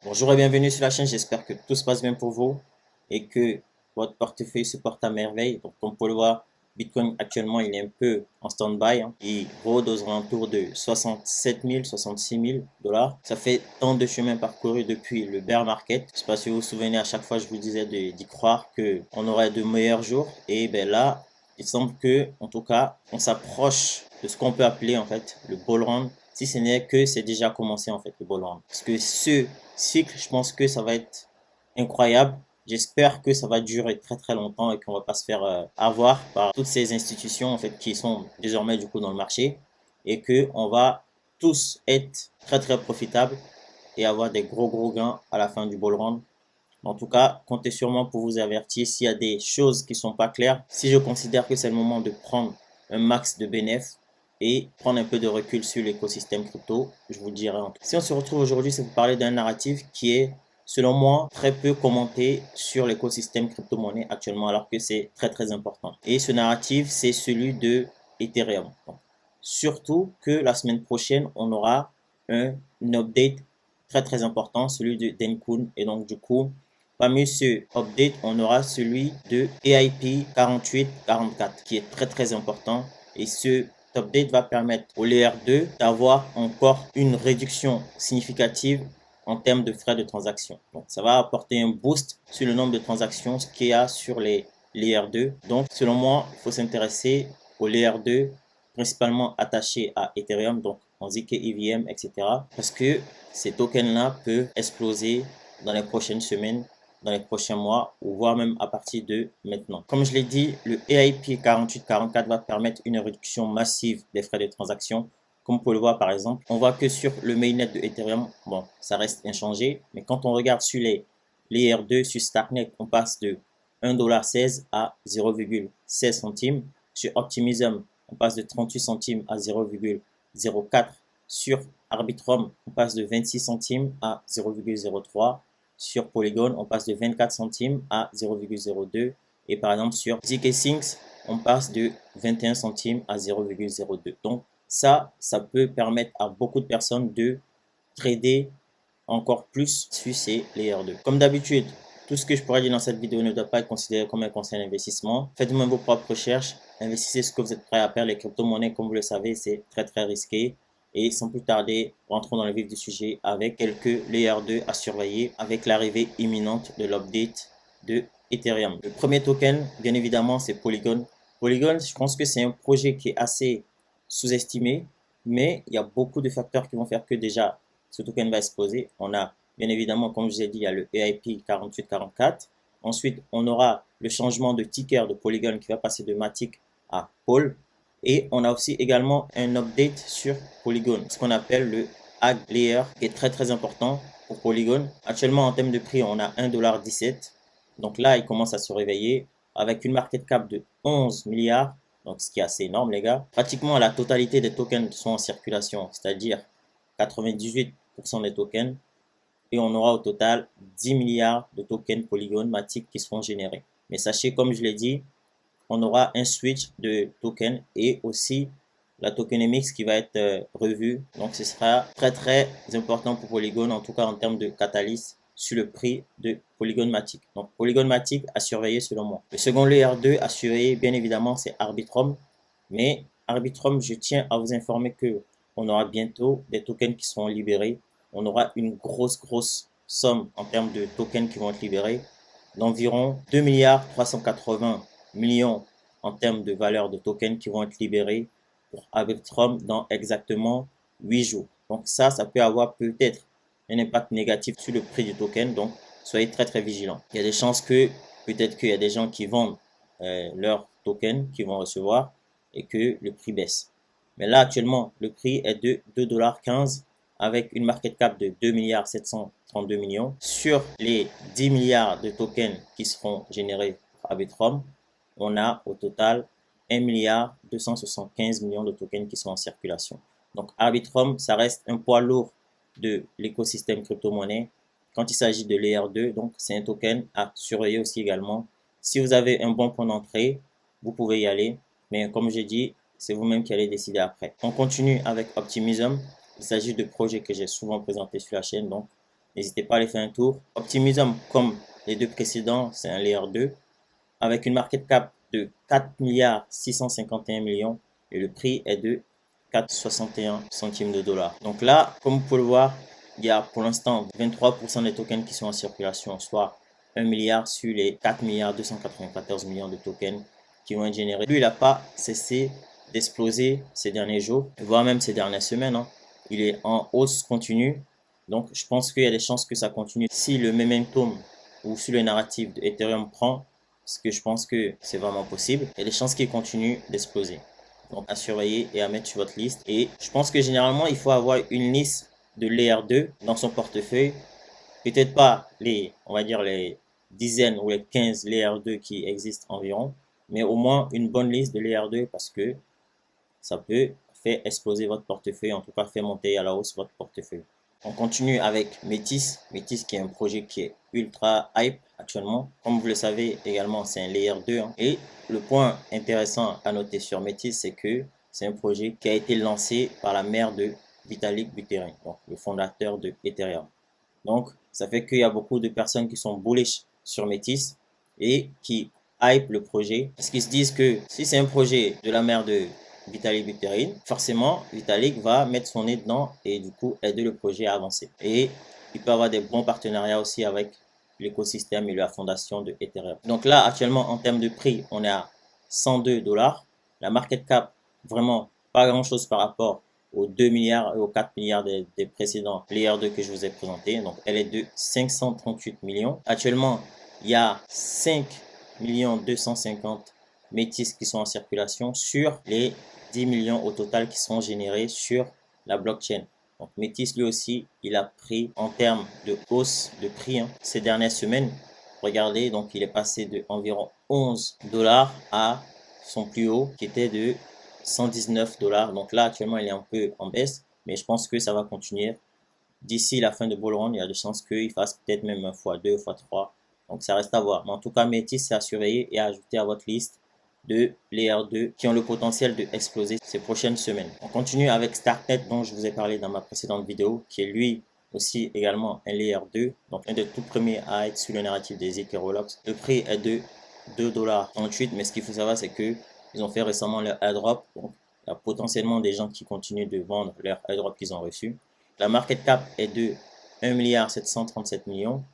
Bonjour et bienvenue sur la chaîne, j'espère que tout se passe bien pour vous et que votre portefeuille se porte à merveille. Donc comme vous pouvez le voir, Bitcoin actuellement il est un peu en stand-by. Il rôde aux alentours de 67 000, 66 000 dollars. Ça fait tant de chemin parcouru depuis le bear market. Je ne sais pas si vous vous souvenez, à chaque fois je vous disais d'y croire qu'on aurait de meilleurs jours. Et ben là, il semble que, en tout cas, on s'approche de ce qu'on peut appeler en fait le bull run, si ce n'est que c'est déjà commencé en fait le bull run. Parce que ce cycle, je pense que ça va être incroyable. J'espère que ça va durer très très longtemps et qu'on va pas se faire avoir par toutes ces institutions en fait qui sont désormais du coup dans le marché et que on va tous être très très profitables et avoir des gros gains à la fin du bull run. En tout cas, comptez sur moi pour vous avertir s'il y a des choses qui sont pas claires. Si je considère que c'est le moment de prendre un max de bénéfices et prendre un peu de recul sur l'écosystème crypto, je vous le dirai. Si on se retrouve aujourd'hui, c'est pour parler d'un narratif qui est, selon moi, très peu commenté sur l'écosystème crypto-monnaie actuellement, alors que c'est très très important. Et ce narratif, c'est celui de Ethereum. Surtout que la semaine prochaine, on aura un update très très important, celui de Denkun. Et donc du coup, parmi ce update, on aura celui de EIP 4844 qui est très très important. Et ce update va permettre au Layer 2 d'avoir encore une réduction significative en termes de frais de transaction. Donc ça va apporter un boost sur le nombre de transactions qu'il y a sur les Layer 2. Donc selon moi, il faut s'intéresser au Layer 2 principalement attachés à Ethereum, donc en ZK EVM, etc. Parce que ces tokens-là peuvent exploser dans les prochaines semaines, dans les prochains mois, ou voire même à partir de maintenant. Comme je l'ai dit, le EIP 4844 va permettre une réduction massive des frais de transaction. Comme vous pouvez le voir par exemple, on voit que sur le mainnet de Ethereum, bon, ça reste inchangé, mais quand on regarde sur les Layer 2, sur Starknet, on passe de 1,16$ à 0,16 centimes. Sur Optimism, on passe de 38 centimes à 0,04. Sur Arbitrum, on passe de 26 centimes à 0,03. Sur Polygon, on passe de 24 centimes à 0,02. Et par exemple, sur zkSync, on passe de 21 centimes à 0,02. Donc, ça peut permettre à beaucoup de personnes de trader encore plus sur ces layers 2. Comme d'habitude, tout ce que je pourrais dire dans cette vidéo ne doit pas être considéré comme un conseil d'investissement. Faites-vous vos propres recherches, investissez ce que vous êtes prêt à faire. Les crypto-monnaies, comme vous le savez, c'est très très risqué. Et sans plus tarder, rentrons dans le vif du sujet avec quelques layers 2 à surveiller avec l'arrivée imminente de l'update de Ethereum. Le premier token, bien évidemment, c'est Polygon. Polygon, je pense que c'est un projet qui est assez sous-estimé, mais il y a beaucoup de facteurs qui vont faire que déjà ce token va exploser. On a bien évidemment, comme je vous ai dit, il y a le EIP 4844. Ensuite, on aura le changement de ticker de Polygon qui va passer de Matic à Pol. Et on a aussi également un update sur Polygon, ce qu'on appelle le Ag Layer, qui est très très important pour Polygon. Actuellement, en termes de prix, on a 1,17$. Donc là, il commence à se réveiller avec une market cap de 11 milliards. Donc, ce qui est assez énorme, les gars. Pratiquement la totalité des tokens sont en circulation, c'est-à-dire 98% des tokens, et on aura au total 10 milliards de tokens Polygon Matic qui seront générés. Mais sachez, comme je l'ai dit, on aura un switch de tokens et aussi la tokenomics qui va être revue. Donc ce sera très très important pour Polygon, en tout cas en termes de catalyse sur le prix de Polygon Matic. Donc Polygon Matic à surveiller selon moi. Le second layer 2 à surveiller, bien évidemment, c'est Arbitrum. Mais Arbitrum, je tiens à vous informer que on aura bientôt des tokens qui seront libérés. On aura une grosse somme en termes de tokens qui vont être libérés, d'environ 2 milliards 380 millions en termes de valeur de tokens qui vont être libérés pour Arbitrum dans exactement 8 jours. Donc ça peut avoir peut-être un impact négatif sur le prix du token. Donc soyez très très vigilants. Il y a des chances que peut-être qu'il y a des gens qui vendent leurs tokens qu'ils vont recevoir et que le prix baisse. Mais là, actuellement, le prix est de 2,15$ avec une market cap de 2 milliards 732 millions. Sur les 10 milliards de tokens qui seront générés par Arbitrum, on a au total 1 milliard 275 millions de tokens qui sont en circulation. Donc Arbitrum, ça reste un poids lourd de l'écosystème crypto-monnaie quand il s'agit de Layer 2. Donc c'est un token à surveiller aussi également. Si vous avez un bon point d'entrée, vous pouvez y aller. Mais comme j'ai dit, c'est vous-même qui allez décider après. On continue avec Optimism. Il s'agit de projets que j'ai souvent présentés sur la chaîne. Donc N'hésitez pas à aller faire un tour. Optimism, comme les deux précédents, c'est un layer 2 avec une market cap de 4 milliards 651 millions et le prix est de 4,61 centimes de dollars. Donc là, comme vous pouvez le voir, il y a pour l'instant 23% des tokens qui sont en circulation, soit 1 milliard sur les 4 milliards 294 millions de tokens qui vont être générés. Lui, il n'a pas cessé d'exploser ces derniers jours, voire même ces dernières semaines. Hein. Il est en hausse continue. Donc, je pense qu'il y a des chances que ça continue. Si le momentum ou si le narratif d'Ethereum prend, parce que je pense que c'est vraiment possible, il y a des chances qu'il continue d'exploser. Donc, à surveiller et à mettre sur votre liste. Et je pense que généralement, il faut avoir une liste de layer 2 dans son portefeuille. Peut-être pas les, on va dire les dizaines ou les 15 layer 2 qui existent environ, mais au moins une bonne liste de layer 2 parce que ça peut faire exploser votre portefeuille, en tout cas faire monter à la hausse votre portefeuille. On continue avec Métis. Métis qui est un projet qui est ultra hype actuellement. Comme vous le savez également, c'est un layer 2. Hein. Et le point intéressant à noter sur Métis, c'est que c'est un projet qui a été lancé par la mère de Vitalik Buterin, donc le fondateur de Ethereum. Donc, ça fait qu'il y a beaucoup de personnes qui sont bullish sur Métis et qui hype le projet parce qu'ils se disent que si c'est un projet de la mère de Vitalik Buterin, forcément, Vitalik va mettre son nez dedans et du coup aider le projet à avancer. Et il peut avoir des bons partenariats aussi avec l'écosystème et la fondation de Ethereum. Donc là, actuellement, en termes de prix, on est à 102 dollars. La market cap, vraiment pas grand chose par rapport aux 2 milliards et aux 4 milliards des précédents layers 2 que je vous ai présentés. Donc, elle est de 538 millions. Actuellement, il y a 5 250 métis qui sont en circulation sur les 10 millions au total qui sont générés sur la blockchain. Donc, Métis, lui aussi, il a pris en termes de hausse de prix ces dernières semaines. Regardez, donc il est passé de environ 11 dollars à son plus haut qui était de 119 dollars. Donc là, actuellement, il est un peu en baisse, mais je pense que ça va continuer. D'ici la fin de Bull Run, il y a de chances qu'il fasse peut-être même un x2, x3. Donc ça reste à voir. Mais en tout cas, Métis, c'est à surveiller et à ajouter à votre liste de layer 2 qui ont le potentiel de exploser ces prochaines semaines. On continue avec Starknet dont je vous ai parlé dans ma précédente vidéo, qui est lui aussi également un layer 2, donc un des tout premiers à être sur le narratif des Ethereologs. Le prix est de 2,38 $, mais ce qu'il faut savoir c'est que ils ont fait récemment leur airdrop, donc il y a potentiellement des gens qui continuent de vendre leur airdrop qu'ils ont reçu. La market cap est de 1 milliard 737 millions.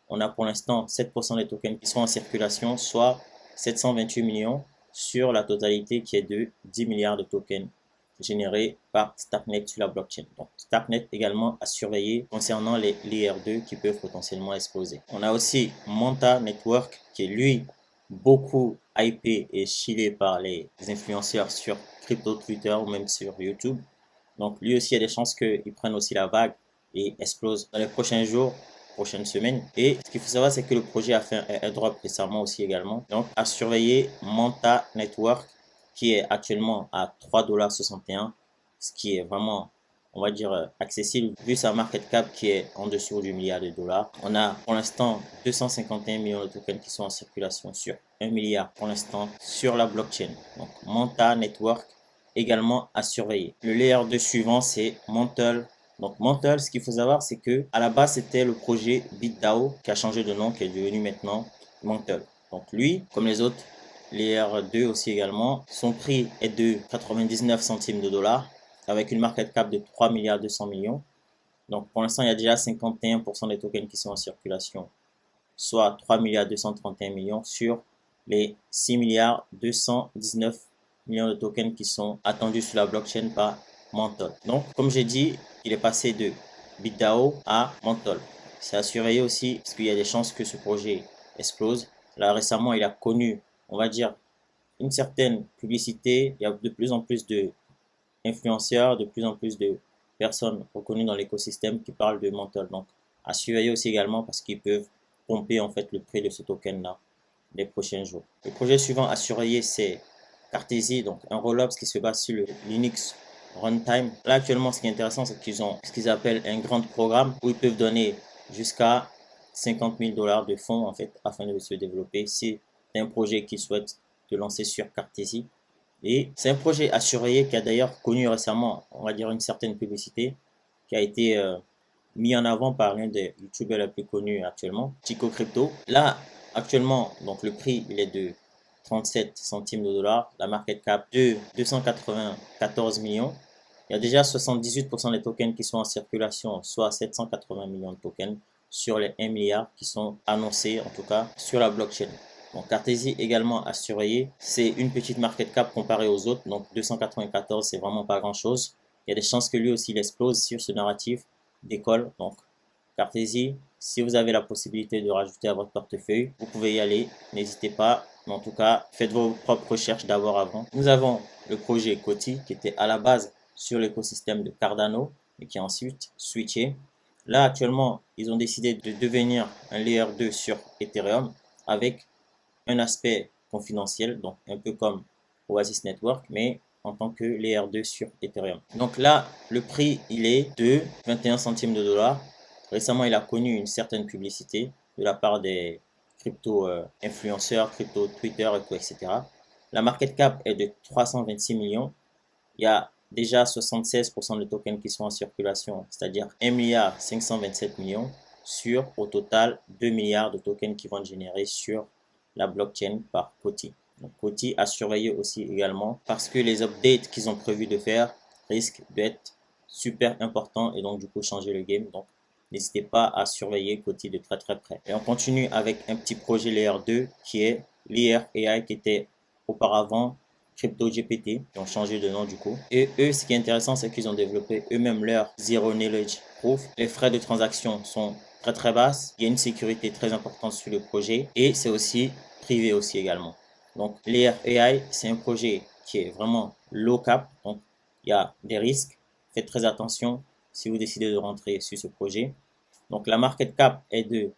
On a pour l'instant 7% des tokens qui sont en circulation, soit 728 millions sur la totalité qui est de 10 milliards de tokens générés par Starknet sur la blockchain. Donc Starknet également à surveiller concernant les layer 2 qui peuvent potentiellement exploser. On a aussi Manta Network qui est lui beaucoup hypé et chillé par les influenceurs sur crypto Twitter ou même sur YouTube. Donc lui aussi, il y a des chances qu'il prenne aussi la vague et explose dans les prochains jours, prochaines semaines. Et ce qu'il faut savoir, c'est que le projet a fait un airdrop récemment aussi également. Donc à surveiller Manta Network qui est actuellement à 3,61 $, ce qui est vraiment, on va dire, accessible vu sa market cap qui est en dessous du milliard de dollars. On a pour l'instant 251 millions de tokens qui sont en circulation sur 1 milliard pour l'instant sur la blockchain. Donc Manta Network également à surveiller. Le layer 2 suivant, c'est Mantle. Donc Mantle, ce qu'il faut savoir, c'est que à la base, c'était le projet BitDAO qui a changé de nom, qui est devenu maintenant Mantle. Donc lui, comme les autres, layer 2 aussi également, son prix est de 99 centimes de dollars avec une market cap de 3 milliards 200 millions. Donc pour l'instant, il y a déjà 51% des tokens qui sont en circulation, soit 3 milliards 231 millions sur les 6 milliards 219 millions de tokens qui sont attendus sur la blockchain par Mantle. Donc, comme j'ai dit, il est passé de BitDAO à Mantle. C'est à surveiller aussi parce qu'il y a des chances que ce projet explose. Là, récemment, il a connu, on va dire, une certaine publicité. Il y a de plus en plus de influenceurs, de plus en plus de personnes reconnues dans l'écosystème qui parlent de Mantle. Donc, à surveiller aussi également parce qu'ils peuvent pomper en fait le prix de ce token-là les prochains jours. Le projet suivant à surveiller, c'est Cartesi, donc un rollup qui se base sur le Linux Runtime. Là, actuellement, ce qui est intéressant, c'est qu'ils ont ce qu'ils appellent un grand programme où ils peuvent donner jusqu'à 50 000 dollars de fonds, en fait, afin de se développer. Si c'est un projet qui souhaite te lancer sur Cartesi. Et c'est un projet à surveiller qui a d'ailleurs connu récemment, on va dire, une certaine publicité qui a été mis en avant par l'un des youtubeurs les plus connus actuellement, Chico Crypto. Là, actuellement, donc le prix, il est de 37 centimes de dollars, la market cap de 294 millions. Il y a déjà 78% des tokens qui sont en circulation, soit 780 millions de tokens sur les 1 milliard qui sont annoncés, en tout cas, sur la blockchain. Donc, Cartesia également à surveiller. C'est une petite market cap comparée aux autres. Donc, 294, c'est vraiment pas grand-chose. Il y a des chances que lui aussi il explose sur ce narratif d'école. Donc, Cartesia, si vous avez la possibilité de rajouter à votre portefeuille, vous pouvez y aller. N'hésitez pas. Mais en tout cas, faites vos propres recherches d'abord avant. Nous avons le projet Coti qui était à la base sur l'écosystème de Cardano et qui a ensuite switché. Là, actuellement, ils ont décidé de devenir un layer 2 sur Ethereum avec un aspect confidentiel, donc un peu comme Oasis Network, mais en tant que layer 2 sur Ethereum. Donc là, le prix, il est de 21 centimes de dollars. Récemment, il a connu une certaine publicité de la part des crypto-influenceurs, crypto-Twitter, etc. La market cap est de 326 millions. Il y a déjà 76% de tokens qui sont en circulation, c'est-à-dire 1 milliard 527 millions sur au total 2 milliards de tokens qui vont être générés sur la blockchain par Coti. Donc Coti a surveillé aussi également parce que les updates qu'ils ont prévu de faire risquent d'être super importants et donc du coup changer le game. Donc n'hésitez pas à surveiller Coti de très très près. Et on continue avec un petit projet Layer 2 qui est Layer AI qui était auparavant CryptoGPT, qui ont changé de nom du coup. Et eux, ce qui est intéressant, c'est qu'ils ont développé eux-mêmes leur Zero Knowledge Proof. Les frais de transaction sont très très basses. Il y a une sécurité très importante sur le projet et c'est aussi privé aussi également. Donc Layer AI, c'est un projet qui est vraiment low cap. Donc il y a des risques. Faites très attention si vous décidez de rentrer sur ce projet. Donc la market cap est de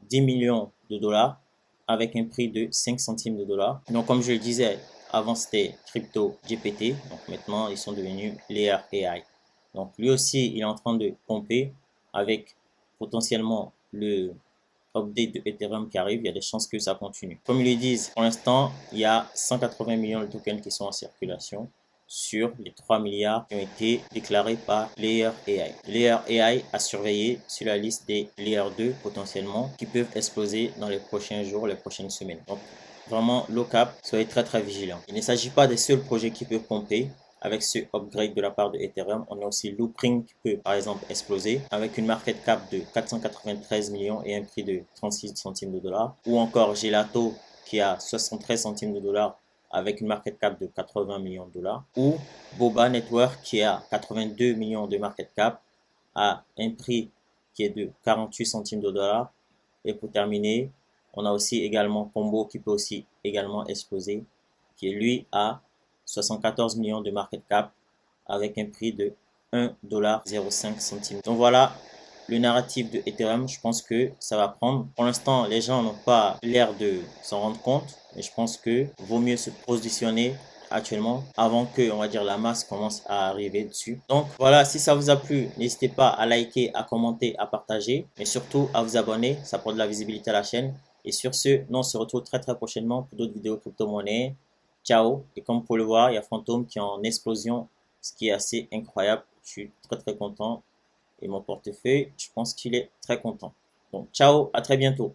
10 millions de dollars avec un prix de 5 centimes de dollars. Donc comme je le disais, avant c'était Crypto GPT, donc maintenant ils sont devenus Layer AI. Donc lui aussi il est en train de pomper avec potentiellement le update de Ethereum qui arrive, il y a des chances que ça continue. Comme ils le disent, pour l'instant il y a 180 millions de tokens qui sont en circulation sur les 3 milliards qui ont été déclarés par Layer AI. Layer AI a surveillé sur la liste des Layer 2 potentiellement qui peuvent exploser dans les prochains jours, les prochaines semaines. Donc vraiment low cap, soyez très très vigilants. Il ne s'agit pas des seuls projets qui peuvent pomper. Avec ce upgrade de la part de Ethereum, on a aussi Loopring qui peut par exemple exploser avec une market cap de 493 millions et un prix de 36 centimes de dollars. Ou encore Gelato qui a 73 centimes de dollars avec une market cap de 80 millions de dollars. Ou Boba Network qui a 82 millions de market cap à un prix qui est de 48 centimes de dollars. Et pour terminer, on a aussi également Combo qui peut aussi également exploser, qui est lui à 74 millions de market cap avec un prix de 1,05$. Donc voilà le narratif de Ethereum. Je pense que ça va prendre. Pour l'instant, les gens n'ont pas l'air de s'en rendre compte, mais je pense que vaut mieux se positionner actuellement avant que, on va dire, la masse commence à arriver dessus. Donc voilà, si ça vous a plu, n'hésitez pas à liker, à commenter, à partager, mais surtout à vous abonner. Ça apporte de la visibilité à la chaîne. Et sur ce, nous on se retrouve très très prochainement pour d'autres vidéos crypto-monnaies. Ciao. Et comme vous pouvez le voir, il y a Phantom qui est en explosion, ce qui est assez incroyable. Je suis très très content. Et mon portefeuille, je pense qu'il est très content. Donc ciao, à très bientôt.